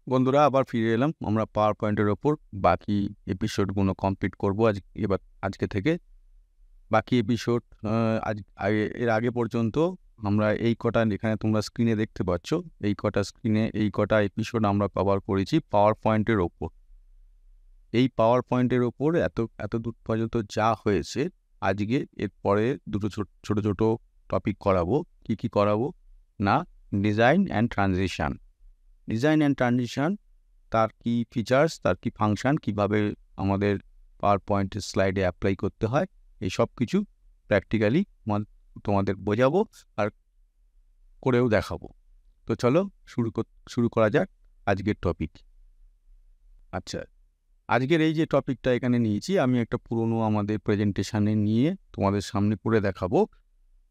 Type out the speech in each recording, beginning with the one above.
বন্ধুরা, আবার ফিরে এলাম আমরা পাওয়ার পয়েন্টের ওপর। বাকি এপিসোডগুলো কমপ্লিট করব আজকে থেকে। বাকি এপিসোড এর আগে পর্যন্ত আমরা এই কটা এখানে তোমরা স্ক্রিনে দেখতে পাচ্ছ, এই কটা এপিসোড আমরা কভার করেছি পাওয়ার পয়েন্টের ওপর। এই পাওয়ার পয়েন্টের ওপর এত দূর পর্যন্ত যা হয়েছে, আজকে এরপরে দুটো ছোট ছোট টপিক করাবো। কি করাবো না, ডিজাইন অ্যান্ড ট্রানজিশন, তার কি ফিচার্স, তার কি ফাংশন, কিভাবে আমাদের পাওয়ার পয়েন্টের স্লাইডে অ্যাপ্লাই করতে হয়, এই সব কিছু প্র্যাকটিক্যালি তোমাদের বোঝাবো আর করেও দেখাবো। তো চলো শুরু করা যাক আজকের টপিক। আচ্ছা, আজকের এই যে টপিকটা এখানে নিয়েছি, আমি একটা পুরনো আমাদের প্রেজেন্টেশনে নিয়ে তোমাদের সামনে করে দেখাবো।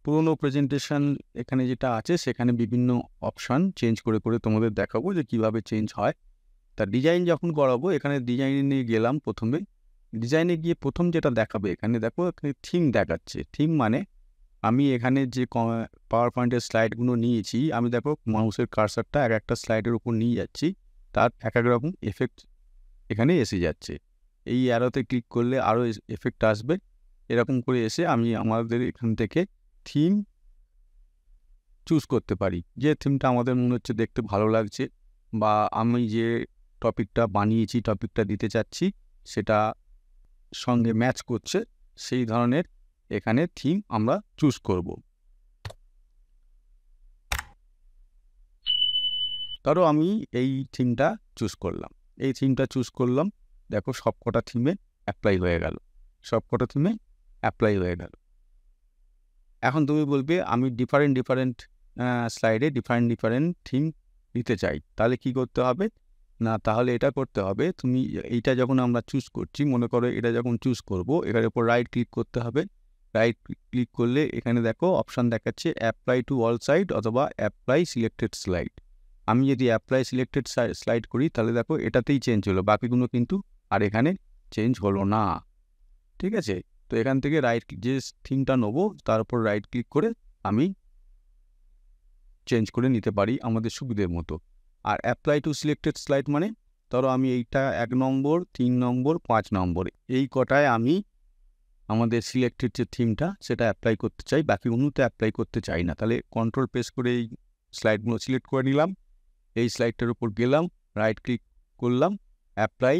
পুরনো প্রেজেন্টেশন এখানে যেটা আছে, সেখানে বিভিন্ন অপশান চেঞ্জ করে তোমাদের দেখাবো যে কিভাবে চেঞ্জ হয়। তা ডিজাইন যখন করাবো, এখানে ডিজাইনে নিয়ে গেলাম। ডিজাইনে গিয়ে প্রথম যেটা দেখাবে, এখানে দেখো এখানে থিম দেখাচ্ছে। থিম মানে আমি এখানে যে পাওয়ার পয়েন্টের স্লাইডগুলো নিয়েছি, আমি দেখো মাউসের কার্সারটা একটা স্লাইডের উপর নিয়ে যাচ্ছি, তার এক রকম এফেক্ট এখানে এসে যাচ্ছে। এই অ্যারোতে ক্লিক করলে আরও এফেক্ট আসবে। এরকম করে এসে আমি আমাদের এখান থেকে থিম চুজ করতে পারি, যে থিমটা আমাদের মনে হচ্ছে দেখতে ভালো লাগছে, বা আমি যে টপিকটা বানিয়েছি, টপিকটা দিতে চাচ্ছি, সেটা সঙ্গে ম্যাচ করছে, সেই ধরনের এখানে থিম আমরা চুজ করব। ধরো আমি এই থিমটা চুজ করলাম। দেখো সবকটা থিমে অ্যাপ্লাই হয়ে গেল। এখন তুমি বলবে আমি ডিফারেন্ট স্লাইডে ডিফারেন্ট থিম দিতে চাই, তাহলে কি করতে হবে না, তাহলে এটা করতে হবে, তুমি এইটা যখন আমরা চুজ করছি, মনে করো এটা যখন চুজ করব, এটার উপর রাইট ক্লিক করতে হবে। রাইট ক্লিক করলে এখানে দেখো অপশান দেখাচ্ছে অ্যাপ্লাই টু অল সাইড অথবা অ্যাপ্লাই সিলেক্টেড স্লাইড। আমি যদি অ্যাপ্লাই সিলেক্টেড স্লাইড করি, তাহলে দেখো এটাতেই চেঞ্জ হলো, বাকিগুলো কিন্তু আর এখানে চেঞ্জ হলো না। ঠিক আছে, তো এখান থেকে যে থিমটা নেবো, তার উপর রাইট ক্লিক করে আমি চেঞ্জ করে নিতে পারি আমাদের সুবিধের মতো। আর অ্যাপ্লাই টু সিলেক্টেড স্লাইড মানে, ধরো আমি এইটা 1 নম্বর, 3 নম্বর, 5 নম্বর, এই কটায় আমি আমাদের সিলেক্টেড যে থিমটা সেটা অ্যাপ্লাই করতে চাই, বাকিগুলোতে অ্যাপ্লাই করতে চাই না। তাহলে কন্ট্রোল প্রেস করে এই স্লাইডগুলো সিলেক্ট করে নিলাম, এই স্লাইডটার উপর গেলাম, রাইট ক্লিক করলাম, অ্যাপ্লাই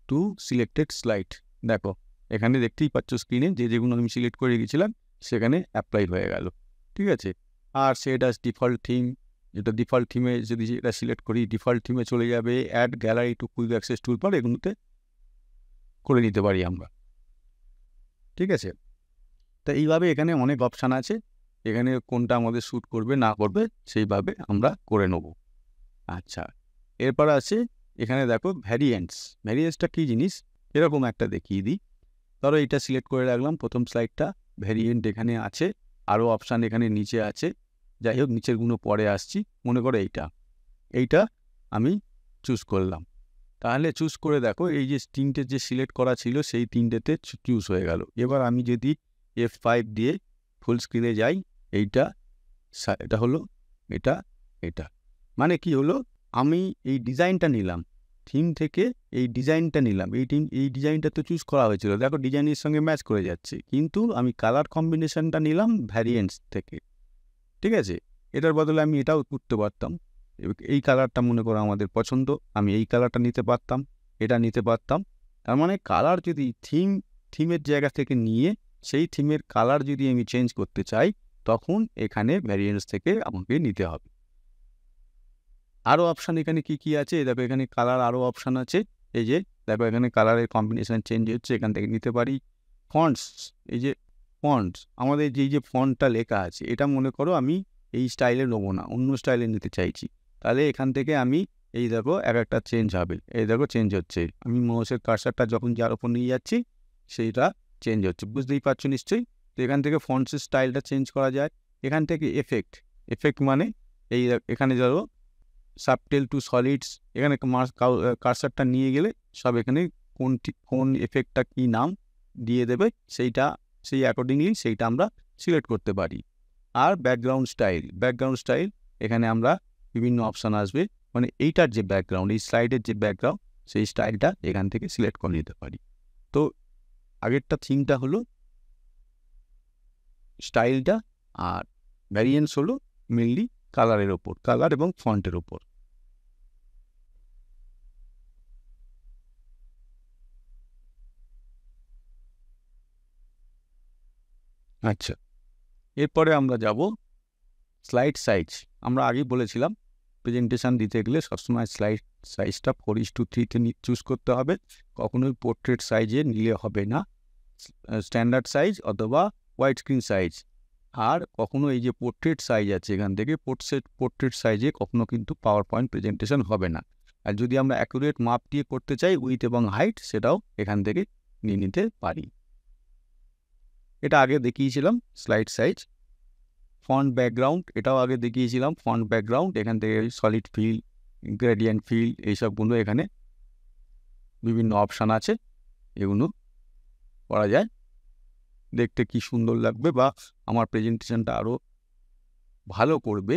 টু সিলেক্টেড স্লাইড। দেখো এখানে দেখতেই পাচ্ছ স্ক্রিনে যেগুলো আমি সিলেক্ট করে রেখেছিলাম সেখানে অ্যাপ্লাই হয়ে গেল। ঠিক আছে, আর সেটা ডিফল্ট থিম, যেটা ডিফল্ট থিমে যদি এটা সিলেক্ট করি, ডিফল্ট থিমে চলে যাবে। Add gallery to quick access toolbar, এগুলোতে করে নিতে পারি আমরা। ঠিক আছে, তো এইভাবে এখানে অনেক অপশান আছে, এখানে কোনটা আমাদের শ্যুট করবে না করবে সেইভাবে আমরা করে নেব। আচ্ছা, এরপর আছে এখানে দেখো ভ্যারিয়েন্টসটা কী জিনিস, এরকম একটা দেখিয়ে দিই। ধরো এইটা সিলেক্ট করে রাখলাম প্রথম স্লাইডটা, ভ্যারিয়েন্ট এখানে আছে, আরও অপশান এখানে নিচে আছে। যাই হোক, নিচের গুলো পরে আসছি। মনে করো এইটা আমি চুজ করলাম, তাহলে চুজ করে দেখো এই যে তিনটে যে সিলেক্ট করা ছিল সেই তিনটেতে চুজ হয়ে গেল। এবার আমি যদি F5 দিয়ে ফুল স্ক্রিনে যাই, এটা হলো এটা মানে কি হলো, আমি এই ডিজাইনটা নিলাম, থিম থেকে এই ডিজাইনটা নিলাম, এই ডিজাইনটা তো চুজ করা হয়েছিল, দেখো ডিজাইনের সঙ্গে ম্যাচ করে যাচ্ছে, কিন্তু আমি কালার কম্বিনেশনটা নিলাম ভ্যারিয়েন্টস থেকে। ঠিক আছে, এটার বদলে আমি এটাও করতে পারতাম, এই কালারটা মনে করো আমাদের পছন্দ, আমি এই কালারটা নিতে পারতাম, এটা নিতে পারতাম। তার মানে কালার যদি থিমের জায়গা থেকে নিয়ে সেই থিমের কালার যদি আমি চেঞ্জ করতে চাই, তখন এখানে ভ্যারিয়েন্টস থেকে আমাকে নিতে হবে। আরও অপশান এখানে কি আছে, দেখো এখানে কালার আরও অপশান আছে। এই যে দেখো এখানে কালারের কম্বিনেশান চেঞ্জ হচ্ছে, এখান থেকে নিতে পারি। ফন্টস, এই যে ফন্টস, আমাদের যে ফন্টটা লেখা আছে, এটা মনে করো আমি এই স্টাইলে নেবো না, অন্য স্টাইলে নিতে চাইছি, তাহলে এখান থেকে আমি এই দেখো একটা চেঞ্জ হবে, এই দেখো চেঞ্জ হচ্ছে, আমি মাউসের কার্সারটা যখন যার ওপর নিয়ে যাচ্ছি সেইটা চেঞ্জ হচ্ছে, বুঝতেই পারছো নিশ্চয়ই। তো এখান থেকে ফন্টসের স্টাইলটা চেঞ্জ করা যায়। এখান থেকে এফেক্ট মানে এখানে ধরো সাবটেল টু সলিডস, এখানে কার্সারটা নিয়ে গেলে সব এখানে কোন এফেক্টটা কী নাম দিয়ে দেবে সেই অ্যাকর্ডিংলি সেইটা আমরা সিলেক্ট করতে পারি। আর ব্যাকগ্রাউন্ড স্টাইল, এখানে আমরা বিভিন্ন অপশান আসবে, মানে এইটার যে ব্যাকগ্রাউন্ড, এই স্লাইডের যে ব্যাকগ্রাউন্ড, সেই স্টাইলটা এখান থেকে সিলেক্ট করে নিতে পারি। তো আগেরটা থিমটা হলো স্টাইলটা, আর ভ্যারিয়েন্স হলো মেনলি কালারের ওপর, কালার এবং ফন্টের ওপর। আচ্ছা, এরপরে আমরা যাব স্লাইড সাইজ। আমরা আগেই বলেছিলাম প্রেজেন্টেশন দিতে গেলে সবসময় স্লাইড সাইজটা 4:3 চুজ করতে হবে, কখনোই পোর্ট্রেট সাইজে নিলে হবে না, স্ট্যান্ডার্ড সাইজ অথবা হোয়াইট স্ক্রিন সাইজ। আর কখনো এই যে পোর্ট্রেট সাইজ আছে এখান থেকে পোর্ট্রেট সাইজে কখনো কিন্তু পাওয়ার পয়েন্ট প্রেজেন্টেশন হবে না। আর যদি আমরা অ্যাকুরেট মাপ দিয়ে করতে চাই উইথ এবং হাইট, সেটাও এখান থেকে নিয়ে নিতে পারি। এটা আগে দেখিয়েছিলাম স্লাইড সাইজ। ফন্ট ব্যাকগ্রাউন্ড, এটাও আগে দেখিয়েছিলাম ফন্ট ব্যাকগ্রাউন্ড। এখান থেকে সলিড ফিল, গ্রেডিয়েন্ট ফিল, এইসবগুলো এখানে বিভিন্ন অপশান আছে, এগুলো করা যায়। দেখতে কি সুন্দর লাগবে বা আমার প্রেজেন্টেশনটা আরও ভালো করবে,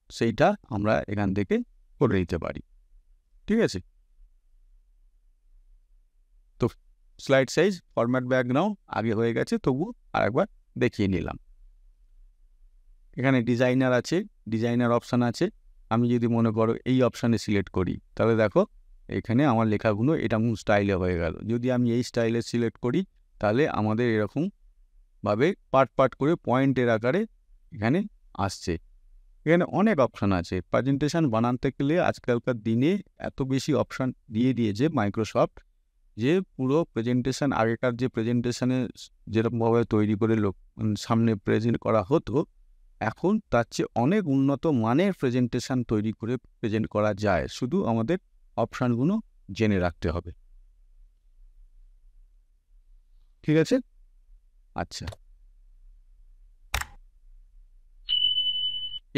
সেইটা আমরা এখান থেকে করে নিতে পারি। ঠিক আছে, তো স্লাইড সাইজ, ফরম্যাট ব্যাকগ্রাউন্ড আগে হয়ে গেছে, তবু আরেকবার দেখিয়ে নিলাম। এখানে ডিজাইনার আছে, ডিজাইনার অপশান আছে। আমি যদি মনে করো এই অপশানে সিলেক্ট করি, তাহলে দেখো এখানে আমার লেখাগুলো এটা স্টাইলে হয়ে গেল। যদি আমি এই স্টাইলে সিলেক্ট করি, তাহলে আমাদের এরকমভাবে পার্ট করে পয়েন্টের আকারে এখানে আসছে। এখানে অনেক অপশান আছে। প্রেজেন্টেশন বানাতে গেলে আজকালকার দিনে এত বেশি অপশান দিয়ে দিয়েছে মাইক্রোসফট, যে পুরো প্রেজেন্টেশন, আগেকার যে প্রেজেন্টেশনে যেরকমভাবে তৈরি করে সামনে প্রেজেন্ট করা হতো, এখন তার চেয়ে অনেক উন্নত মানের প্রেজেন্টেশন তৈরি করে প্রেজেন্ট করা যায়, শুধু আমাদের অপশানগুলো জেনে রাখতে হবে। ঠিক আছে, আচ্ছা,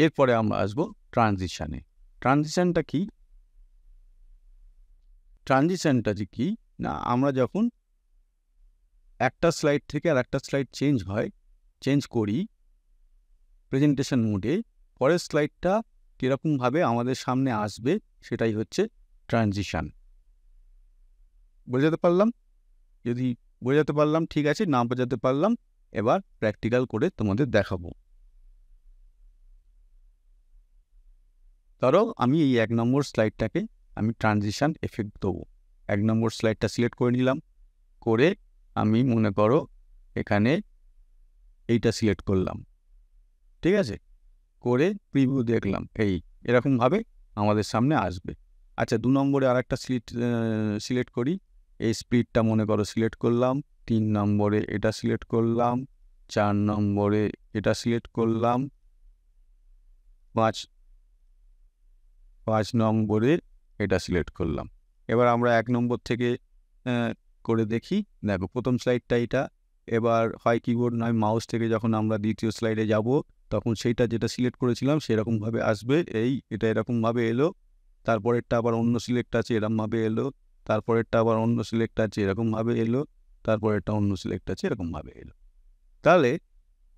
এরপরে আমরা আসবো ট্রানজিশানে। ট্রানজিশানটা কি? ট্রানজিশানটা যে কি না, আমরা যখন একটা স্লাইড থেকে আর একটা স্লাইড চেঞ্জ করি প্রেজেন্টেশন মোডে, পরের স্লাইডটা কীরকমভাবে আমাদের সামনে আসবে সেটাই হচ্ছে ট্রানজিশান। বোঝাতে পারলাম? যদি বোঝাতে পারলাম ঠিক আছে, না বোঝাতে পারলাম এবার প্র্যাকটিক্যাল করে তোমাদের দেখাবো। ধরো আমি এই 1 নম্বর স্লাইডটাকে আমি ট্রানজিশান এফেক্ট দেবো। 1 নম্বর স্লাইডটা সিলেক্ট করে নিলাম, করে আমি মনে করো এখানে এইটা সিলেক্ট করলাম। ঠিক আছে, করে প্রিভিউ দেখলাম, এই এরকমভাবে আমাদের সামনে আসবে। আচ্ছা, 2 নম্বরে আর একটা সিলেক্ট করি। এই স্পিডটা মনে করো সিলেক্ট করলাম, 3 নম্বরে এটা সিলেক্ট করলাম, 4 নম্বরে এটা সিলেক্ট করলাম, 5 নম্বরে এটা সিলেক্ট করলাম। এবার আমরা 1 নম্বর থেকে করে দেখি। দেখো প্রথম স্লাইডটা এটা। এবার হয় কিবোর্ড নয় মাউস থেকে যখন আমরা দ্বিতীয় স্লাইডে যাব, তখন সেইটা যেটা সিলেক্ট করেছিলাম সেরকমভাবে আসবে। এটা এরকমভাবে এলো, তারপরেরটা আবার অন্য সিলেক্ট আছে এরকমভাবে এলো, তারপরেরটা আবার অন্য সিলেক্ট আছে এরকমভাবে এলো, তারপরেরটা অন্য সিলেক্ট আছে এরকমভাবে এলো। তাহলে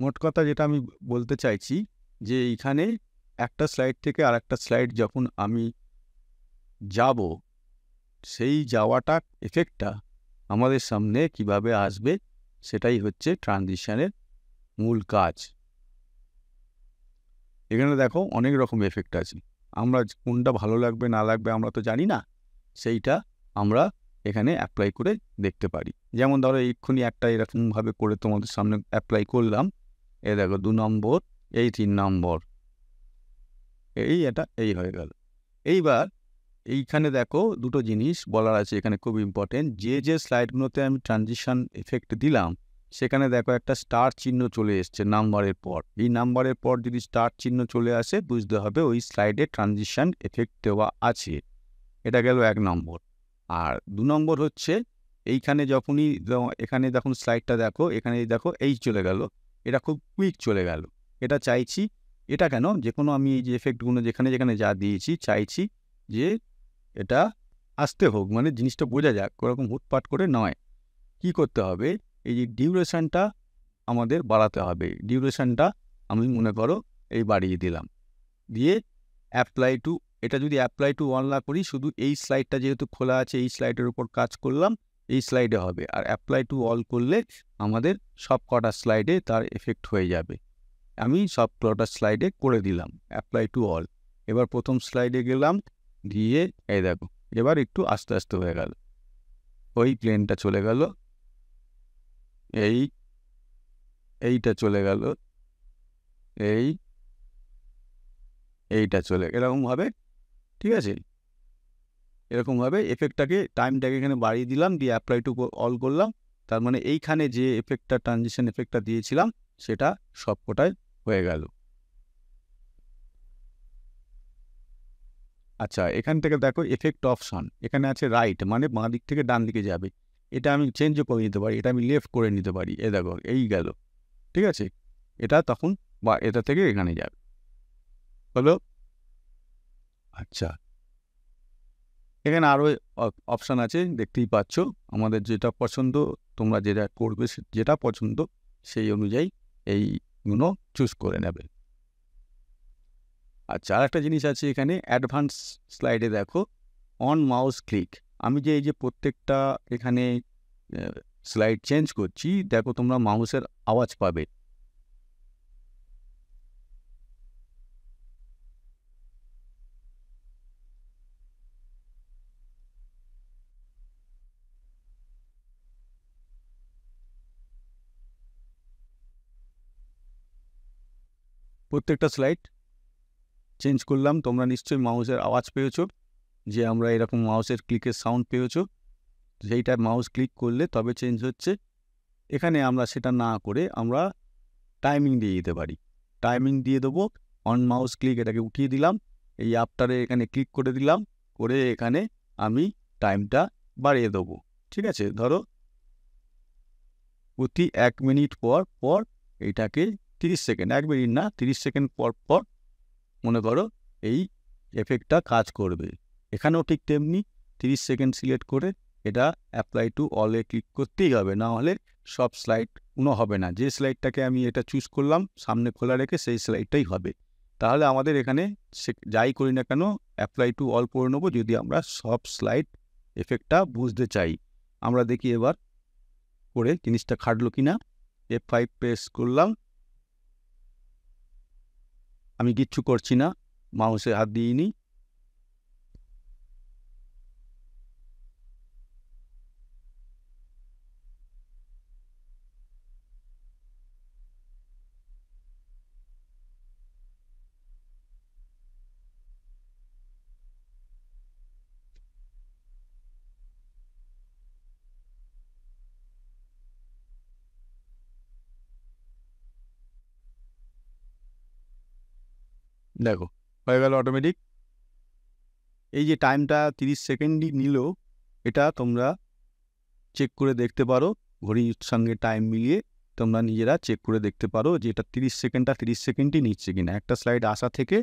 মোট কথা যেটা আমি বলতে চাইছি, যে এইখানে একটা স্লাইড থেকে আর একটা স্লাইড যখন আমি যাব, সেই যাওয়াটা এফেক্টটা আমাদের সামনে কিভাবে আসবে, সেটাই হচ্ছে ট্রানজিশনের মূল কাজ। এখানে দেখো অনেক রকম এফেক্ট আছে, আমরা কোনটা ভালো লাগবে না লাগবে আমরা তো জানি না, সেইটা আমরা এখানে অ্যাপ্লাই করে দেখতে পারি। যেমন ধরো এক্ষুনি একটা এরকমভাবে করে তোমাদের সামনে অ্যাপ্লাই করলাম। দেখো 2 নম্বর, এই 3 নম্বর, এই হয়ে গেল। এইবার এইখানে দেখো দুটো জিনিস বলার আছে এখানে, খুব ইম্পর্টেন্ট। যে স্লাইডগুলোতে আমি ট্রানজিশন এফেক্ট দিলাম, সেখানে দেখো একটা স্টার চিহ্ন চলে এসছে নাম্বারের পর। এই নাম্বারের পর যদি স্টার চিহ্ন চলে আসে, বুঝতে হবে ওই স্লাইডে ট্রানজিশন এফেক্ট দেওয়া আছে। এটা গেল 1 নম্বর। আর 2 নম্বর হচ্ছে এইখানে যখনই এখানে যখন স্লাইডটা দেখো, এখানে দেখো এই চলে গেল, এটা খুব কুইক চলে গেল। এটা চাইছি, এটা কেন, যে কোনো আমি এই যে এফেক্টগুলো যেখানে যা দিয়েছি, চাইছি যে এটা আসতে হোক, মানে জিনিসটা বোঝা যাক, ওরকম হুটপাট করে নয়। কি করতে হবে, এই যে ডিউরেশনটা আমাদের বাড়াতে হবে। ডিউরেশনটা আমি মনে করো এই বাড়িয়ে দিলাম, দিয়ে অ্যাপ্লাই টু এটা যদি অ্যাপ্লাই টু অল না করি, শুধু এই স্লাইডটা যেহেতু খোলা আছে এই স্লাইডের উপর কাজ করলাম, এই স্লাইডে হবে। আর অ্যাপ্লাই টু অল করলে আমাদের সব কটা স্লাইডে তার এফেক্ট হয়ে যাবে। আমি সব কটা স্লাইডে করে দিলাম অ্যাপ্লাই টু অল। এবার প্রথম স্লাইডে গেলাম, দিয়ে এই দেখো এবার একটু আস্তে আস্তে হয়ে গেল, ওই প্লেনটা চলে গেল, এইটা চলে গেল, এইটা চলে এরকমভাবে, ঠিক আছে? এরকমভাবে এফেক্টটাকে টাইমটাকে এখানে বাড়িয়ে দিলাম, দিয়ে অ্যাপ্লাই টু অল করলাম। তার মানে এইখানে যে এফেক্টটা ট্রানজিশন এফেক্টটা দিয়েছিলাম সেটা সবকটাই হয়ে গেল। আচ্ছা, এখান থেকে দেখো এফেক্ট অপশন, এখানে আছে রাইট, মানে বাঁ দিক থেকে ডান দিকে যাবে। এটা আমি চেঞ্জও করে নিতে পারি, এটা আমি লেফট করে নিতে পারি। এ দেখো এই গেল, ঠিক আছে? এটা তখন বা এটা থেকে এখানে যাবে, হলো? আচ্ছা, এখানে আরও অপশান আছে, দেখতেই পাচ্ছ। আমাদের যেটা পছন্দ, তোমরা যেটা করবে যেটা পছন্দ সেই অনুযায়ী এইগুলো চুজ করে নেবে। আচ্ছা, আর একটা জিনিস আছে এখানে অ্যাডভান্স স্লাইডে, দেখো অন মাউস ক্লিক। আমি যে এই যে প্রত্যেকটা এখানে স্লাইড চেঞ্জ করছি, দেখো তোমরা মাউসের আওয়াজ পাবে। প্রত্যেকটা স্লাইড চেঞ্জ করলাম, তোমরা নিশ্চয়ই মাউসের আওয়াজ পেয়েছো, যে আমরা এরকম মাউসের ক্লিকের সাউন্ড পেয়েছো। সেইটা মাউস ক্লিক করলে তবে চেঞ্জ হচ্ছে। এখানে আমরা সেটা না করে আমরা টাইমিং দিয়ে দিতে পারি। টাইমিং দিয়ে দেবো, অন মাউস ক্লিক, এটাকে উঠিয়ে দিলাম, এই আফটারে এখানে ক্লিক করে দিলাম, করে এখানে আমি টাইমটা বাড়িয়ে দেবো। ঠিক আছে, ধরো প্রতি 1 মিনিট পর পর এইটাকে 30 সেকেন্ড, 1 মিনিট না 30 সেকেন্ড পর পর মনে করো এই এফেক্টটা কাজ করবে। এখানেও ঠিক তেমনি 30 সেকেন্ড সিলেক্ট করে এটা অ্যাপ্লাই টু অলে ক্লিক করতেই হবে, না হলে সব স্লাইডগুলো হবে না। যে স্লাইডটাকে আমি এটা চুজ করলাম সামনে খোলা রেখে সেই স্লাইডটাই হবে। তাহলে আমাদের এখানে যাই করি না কেন অ্যাপ্লাই টু অল করে নেবো, যদি আমরা সব স্লাইড এফেক্টটা বুঝতে চাই। আমরা দেখি এবার করে জিনিসটা খাটলো কিনা। F5 প্রেস করলাম, আমি কিচ্ছু করছি না, মাউসে হাত দিইনি। দেখো হয়ে গেল অটোমেটিক। এই যে টাইমটা 30 সেকেন্ডই নিল, এটা তোমরা চেক করে দেখতে পারো, ঘড়ির সঙ্গে টাইম মিলিয়ে তোমরা নিজেরা চেক করে দেখতে পারো যে এটা 30 সেকেন্ডই নিচ্ছে কিনা। একটা স্লাইড আসা থেকে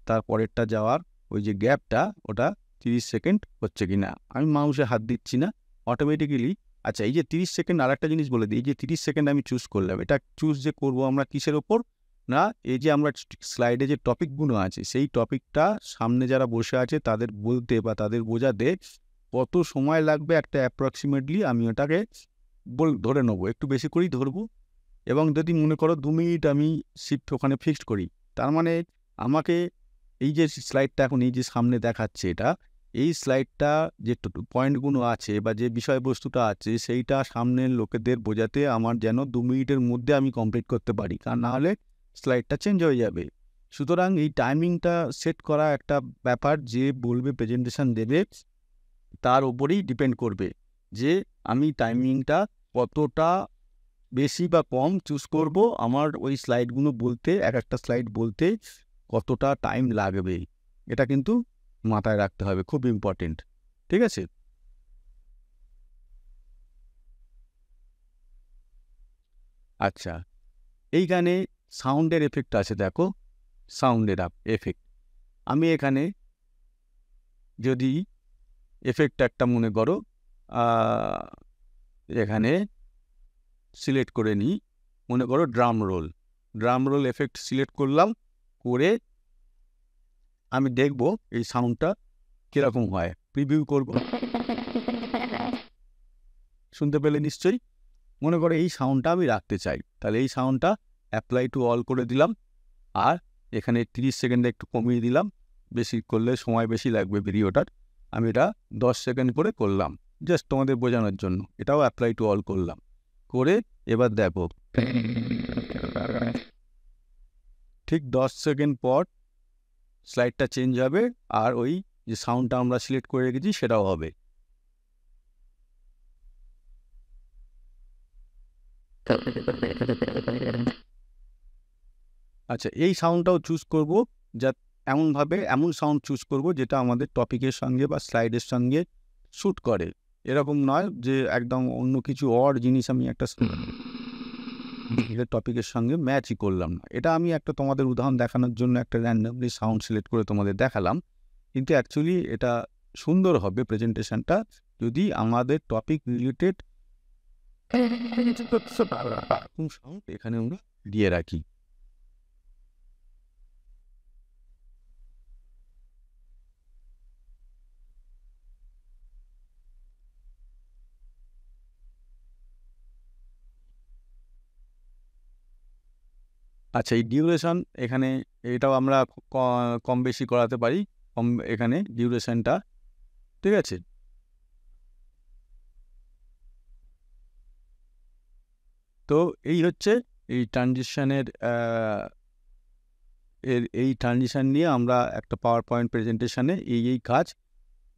তারপরেরটা যাওয়ার ওই যে গ্যাপটা, ওটা 30 সেকেন্ড হচ্ছে কিনা। আমি মাউসে হাত দিচ্ছি না, অটোমেটিক্যালি। আচ্ছা, এই যে 30 সেকেন্ড, আর একটা জিনিস বলে দিই, এই যে 30 সেকেন্ড আমি চুজ করলাম, এটা চুজ যে করবো আমরা কিসের ওপর না, এই যে আমরা স্লাইডে যে টপিকগুলো আছে সেই টপিকটা সামনে যারা বসে আছে তাদের বলতে বা তাদের বোঝাতে কত সময় লাগবে একটা অ্যাপ্রক্সিমেটলি আমি ওটাকে ধরে নেবো, একটু বেশি করেই ধরবো। এবং যদি মনে করো 2 মিনিট আমি শিফট ওখানে ফিক্সড করি, তার মানে আমাকে এই যে স্লাইডটা এখন এই যে সামনে দেখাচ্ছে, এটা এই স্লাইডটা যে পয়েন্টগুলো আছে বা যে বিষয়বস্তুটা আছে সেইটা সামনের লোকেদের বোঝাতে আমার যেন 2 মিনিটের মধ্যে আমি কমপ্লিট করতে পারি, কারণ নাহলে স্লাইডটা চেঞ্জ হয়ে যাবে। সুতরাং এই টাইমিংটা সেট করা একটা ব্যাপার, যে বলবে প্রেজেন্টেশন দেবে তার উপরেই ডিপেন্ড করবে যে আমি টাইমিংটা কতটা বেশি বা কম চুজ করব, আমার ওই স্লাইডগুলো বলতে, এক একটা স্লাইড বলতে কতটা টাইম লাগবে। এটা কিন্তু মাথায় রাখতে হবে, খুব ইম্পর্টেন্ট। ঠিক আছে, আচ্ছা এইখানে সাউন্ডের এফেক্ট আছে, দেখো সাউন্ডের এফেক্ট। আমি এখানে যদি এফেক্ট একটা মনে করো এখানে সিলেক্ট করে নিই, মনে করো ড্রাম রোল এফেক্ট সিলেক্ট করলাম, করে আমি দেখব এই সাউন্ডটা কীরকম হয়, প্রিভিউ করব। শুনতে পেলে নিশ্চয়ই। মনে করো এই সাউন্ডটা আমি রাখতে চাই, তাহলে এই সাউন্ডটা অ্যাপ্লাই টু অল করে দিলাম, আর এখানে 30 সেকেন্ডে একটু কমিয়ে দিলাম, বেশি করলে সময় বেশি লাগবে ভিডিওটার। আমি এটা 10 সেকেন্ড করে করলাম, জাস্ট তোমাদের বোঝানোর জন্য। এটাও অ্যাপ্লাই টু অল করলাম, করে এবার দেখো ঠিক 10 সেকেন্ড পর স্লাইডটা চেঞ্জ হবে, আর ওই যে সাউন্ডটা আমরা সিলেক্ট করে রেখেছি সেটাও হবে। আচ্ছা, এই সাউন্ডটাও চুজ করব, যা এমন সাউন্ড চুজ করব যেটা আমাদের টপিকের সঙ্গে বা স্লাইডের সঙ্গে শ্যুট করে। এরকম নয় যে একদম অন্য কিছু জিনিস আমি একটা টপিকের সঙ্গে ম্যাচই করলাম না। এটা আমি একটা তোমাদের উদাহরণ দেখানোর জন্য একটা র্যান্ডমলি সাউন্ড সিলেক্ট করে তোমাদের দেখালাম, কিন্তু অ্যাকচুয়ালি এটা সুন্দর হবে প্রেজেন্টেশনটা যদি আমাদের টপিক রিলেটেড সাউন্ড এখানে আমরা দিয়ে রাখি। আচ্ছা, এই ডিউরেশন এখানে এটাও আমরা কম বেশি করাতে পারি, এখানে ডিউরেশনটা, ঠিক আছে। তো এই হচ্ছে এই ট্রানজিশনের এই ট্রানজিশন নিয়ে আমরা একটা পাওয়ার পয়েন্ট প্রেজেন্টেশনে এই কাজ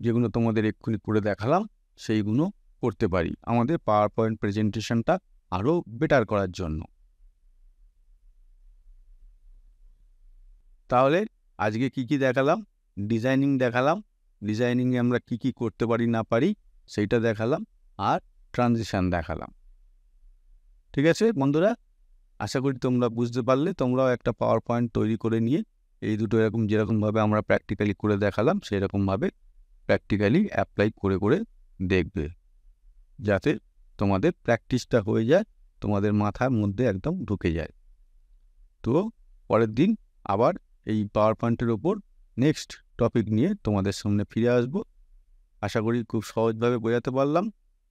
যেগুলো তোমাদের এক্ষুনি করে দেখালাম সেইগুলো করতে পারি আমাদের পাওয়ার পয়েন্ট প্রেজেন্টেশনটা আরও বেটার করার জন্য। তাহলে আজকে কি দেখালাম? ডিজাইনিং দেখালাম, ডিজাইনিংয়ে আমরা কি করতে পারি না পারি সেইটা দেখালাম, আর ট্রানজিশন দেখালাম। ঠিক আছে বন্ধুরা, আশা করি তোমরা বুঝতে পারলে। তোমরাও একটা পাওয়ার পয়েন্ট তৈরি করে নিয়ে এই দুটো এরকম যেরকমভাবে আমরা প্র্যাকটিক্যালি করে দেখালাম সেরকমভাবে প্র্যাকটিক্যালি অ্যাপ্লাই করে দেখবে, যাতে তোমাদের প্র্যাকটিসটা হয়ে যায়, তোমাদের মাথার মধ্যে একদম ঢুকে যায়। তো পরের দিন আবার এই পাওয়ার পয়েন্টের ওপর নেক্সট টপিক নিয়ে তোমাদের সামনে ফিরে আসব। আশা করি খুব সহজভাবে বোঝাতে পারলাম।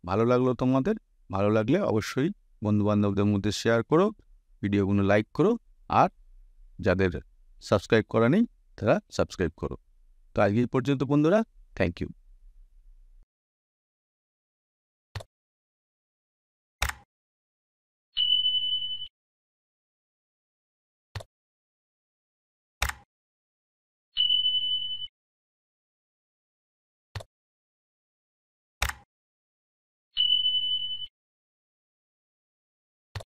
ভালো লাগলো তোমাদের? ভালো লাগলে অবশ্যই বন্ধুবান্ধবদের মধ্যে শেয়ার করো, ভিডিওগুলো লাইক করো, আর যাদের সাবস্ক্রাইব করা নেই তারা সাবস্ক্রাইব করো। তো আজকে এই পর্যন্ত বন্ধুরা, থ্যাংক ইউ।